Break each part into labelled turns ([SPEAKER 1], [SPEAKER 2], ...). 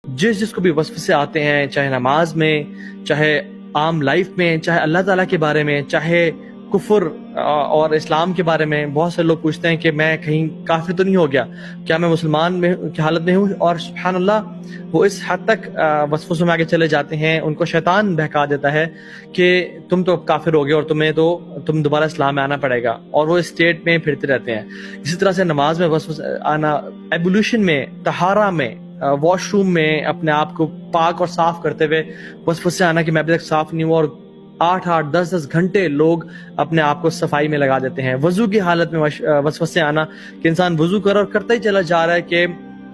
[SPEAKER 1] جس کو بھی وسوسے آتے ہیں، چاہے نماز میں، چاہے عام لائف میں، چاہے اللہ تعالیٰ کے بارے میں، چاہے کفر اور اسلام کے بارے میں، بہت سے لوگ پوچھتے ہیں کہ میں کہیں کافر تو نہیں ہو گیا، کیا میں مسلمان میں کی حالت میں ہوں؟ اور سبحان اللہ وہ اس حد تک وسوسوں میں آگے چلے جاتے ہیں، ان کو شیطان بہکا دیتا ہے کہ تم تو کافر ہو گئے اور تم دوبارہ اسلام میں آنا پڑے گا، اور وہ اسٹیٹ میں پھرتے رہتے ہیں۔ اسی طرح سے نماز میں وسوسہ آنا، ایبولیوشن میں، طہارہ میں، واش روم میں اپنے آپ کو پاک اور صاف کرتے ہوئے وسوسے آنا کہ میں ابھی تک صاف نہیں ہوں، اور 8 10 گھنٹے لوگ اپنے آپ کو صفائی میں لگا دیتے ہیں۔ وضو کی حالت میں وسوسے آنا کہ انسان وضو کر اور کرتا ہی چلا جا رہا ہے کہ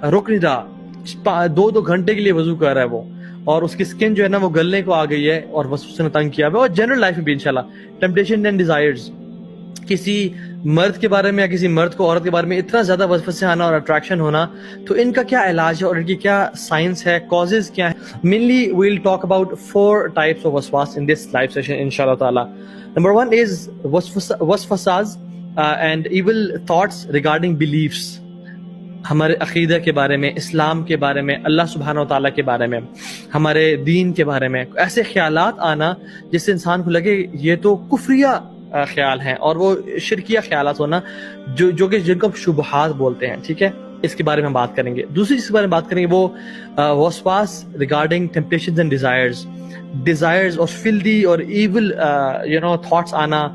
[SPEAKER 1] رک نہیں رہا، 2 گھنٹے کے لیے وضو کر رہا ہے وہ، اور اس کی سکن جو ہے نا وہ گلنے کو آ گئی ہے اور وسوسے نے تنگ کیا ہوا ہے۔ اور جنرل لائف میں بھی انشاءاللہ ٹیمپٹیشن اینڈ ڈیزائرز، کسی مرد کے بارے میں یا کسی مرد کو عورت کے بارے میں اتنا زیادہ وسوسے آنا اور اٹریکشن ہونا، تو ان کا کیا علاج ہے اور ان کی کیا سائنس ہے، کازز کیا ہے؟ Mainly we will talk about 4 types of وسواس in this live session انشاءاللہ تعالی۔ Number 1 is وسوساز and evil thoughts regarding beliefs، ہمارے عقیدہ کے بارے میں، اسلام کے بارے میں، اللہ سبحانہ و تعالیٰ کے بارے میں، ہمارے دین کے بارے میں ایسے خیالات آنا جس سے انسان کو لگے یہ تو کفریہ خیال ہیں، اور وہ شرکیہ خیالات ہونا جو کہ جن کو شبہات بولتے ہیں، ٹھیک ہے؟ اس کے بارے میں ہم بات کریں گے۔ دوسری چیز کے بارے میں بات کریں گے وہ وسواس ریگارڈنگ ٹیمپٹیشنز اینڈ ڈیزائرز اور فلدی اور ایول تھاٹس آنا،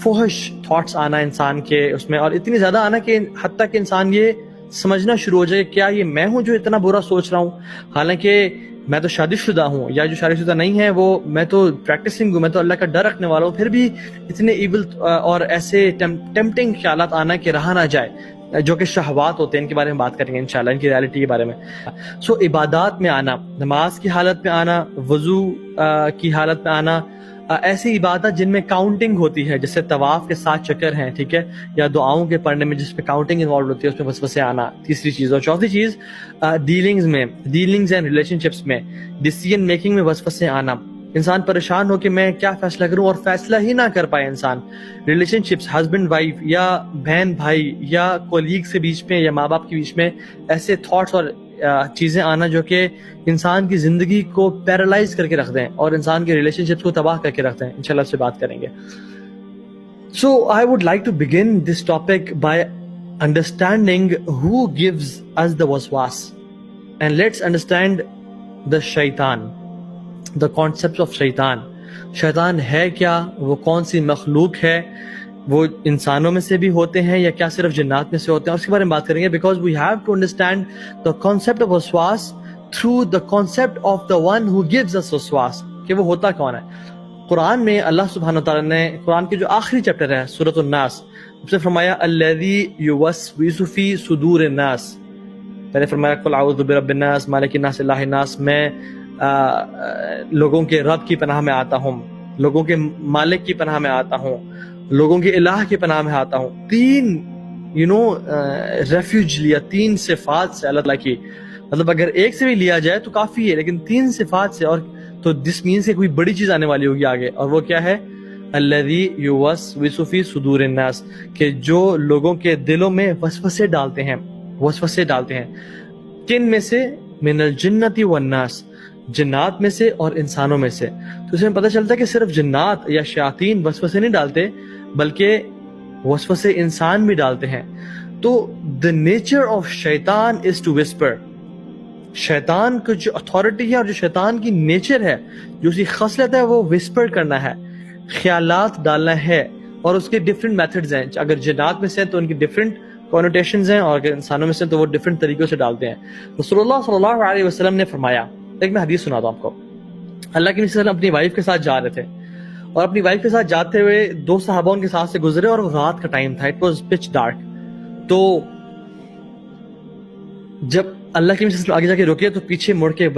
[SPEAKER 1] فحش تھاٹس آنا انسان کے اس میں، اور اتنی زیادہ آنا کہ حتیٰ کہ انسان یہ سمجھنا شروع ہو جائے کیا یہ میں ہوں جو اتنا برا سوچ رہا ہوں، حالانکہ میں تو شادی شدہ ہوں، یا جو شادی شدہ نہیں ہے وہ میں تو پریکٹسنگ ہوں، میں تو اللہ کا ڈر رکھنے والا ہوں، پھر بھی اتنے ایول اور ایسے ٹیمپٹنگ خیالات آنا کہ رہا نہ جائے، جو کہ شہوات ہوتے ہیں، ان کے بارے میں بات کریں گے انشاءاللہ، ان کی ریالٹی کے بارے میں۔ عبادات میں آنا، نماز کی حالت میں آنا، وضو کی حالت میں آنا، ایسی عبادت جن میں کاؤنٹنگ ہوتی ہے، جیسے طواف کے 7 چکر ہیں، ٹھیک ہے، یا دعاؤں کے پڑھنے میں جس میں کاؤنٹنگ انوالوڈ ہوتی ہے، اس میں وسوسے آنا، تیسری چیز۔ اور چوتھی چیز ڈیلنگز اینڈ ریلیشن شپس میں، ڈیسیژن میکنگ میں وسوسے آنا، انسان پریشان ہو کہ میں کیا فیصلہ کروں اور فیصلہ ہی نہ کر پائے انسان۔ ریلیشن شپس، ہسبینڈ وائف یا بہن بھائی یا کولیگ سے بیچ میں یا ماں باپ کے بیچ میں ایسے تھاٹس اور چیزیں آنا جو کہ انسان کی زندگی کو پیرالائز کر کے رکھ دیں اور انسان کے ریلیشن شپس کو تباہ کر کے رکھ دیں، انشاءاللہ اس سے بات کریں گے۔ So I would like to begin this topic by understanding who gives us the waswas, and let's understand the shaitan, the concept of shaitan۔ شیطان ہے کیا، وہ کون سی مخلوق ہے، وہ انسانوں میں سے بھی ہوتے ہیں یا کیا صرف جنات میں سے ہوتے ہیں، اس کے بارے میں بات کریں گے، because we have to understand the concept of waswas through the concept of the one who gives us waswas، کہ وہ ہوتا کون ہے۔ قرآن میں اللہ سبحانہ وتعالیٰ نے قرآن کے جو آخری چیپٹر ہے سورۃ الناس، اس میں فرمایا الذی یوسوس فی صدور الناس، پہلے فرمایا قل اعوذ برب الناس مالک الناس الہ الناس، میں لوگوں کے رب کی پناہ میں آتا ہوں، لوگوں کے مالک کی پناہ میں آتا ہوں، لوگوں کے الہ کی پناہ میں آتا ہوں۔ 3 ریفیوج لیا، 3 صفات سے اللہ تعالیٰ کی، مطلب اگر ایک سے بھی لیا جائے تو کافی ہے، لیکن 3 صفات سے، اور تو دس مینس کہ کوئی بڑی چیز آنے والی ہوگی آگے، اور وہ کیا ہے؟ الذی یوسوس فی صدور الناس، کہ جو لوگوں کے دلوں میں وسوسے ڈالتے ہیں۔ کن میں سے؟ من الجنۃ والناس، جنات میں سے اور انسانوں میں سے۔ تو اس میں پتہ چلتا ہے کہ صرف جنات یا شیاطین وسوسے نہیں ڈالتے، بلکہ وسوسے انسان بھی ڈالتے ہیں۔ تو the nature of شیطان is to whisper، شیطان کو جو اتھارٹی ہے اور جو شیطان کی نیچر ہے، جو اسی خصلت ہے، وہ وسپر کرنا ہے، خیالات ڈالنا ہے، اور اس کے ڈفرینٹ میتھڈز ہیں۔ اگر جنات میں سے تو ان کی ڈفرینٹ کونوٹیشنز ہیں، اور اگر انسانوں میں سے تو وہ ڈفرینٹ طریقوں سے ڈالتے ہیں۔ رسول اللہ صلی اللہ علیہ وسلم نے فرمایا، ایک میں حدیث سناتا ہوں آپ کو، اللہ کے نبی صلی اللہ علیہ وسلم اپنی وائف کے ساتھ جا رہے تھے، اور اپنی وائف کے ساتھ جاتے ہوئے 2 صحابہ ان کے ساتھ سے گزرے، اور رات کا ٹائم تھا، اٹ واز پچ ڈارک۔ تو جب اللہ کے نبی آگے جا کے رکے تو پیچھے مڑ کے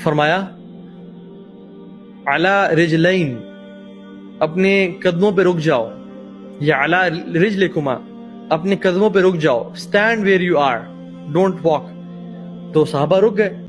[SPEAKER 1] فرمایا علی رجلین، اپنے قدموں پہ رک جاؤ، یا علی رجلکما، اپنے قدموں پہ رک جاؤ، stand where you are, don't walk. تو صحابہ رک گئے،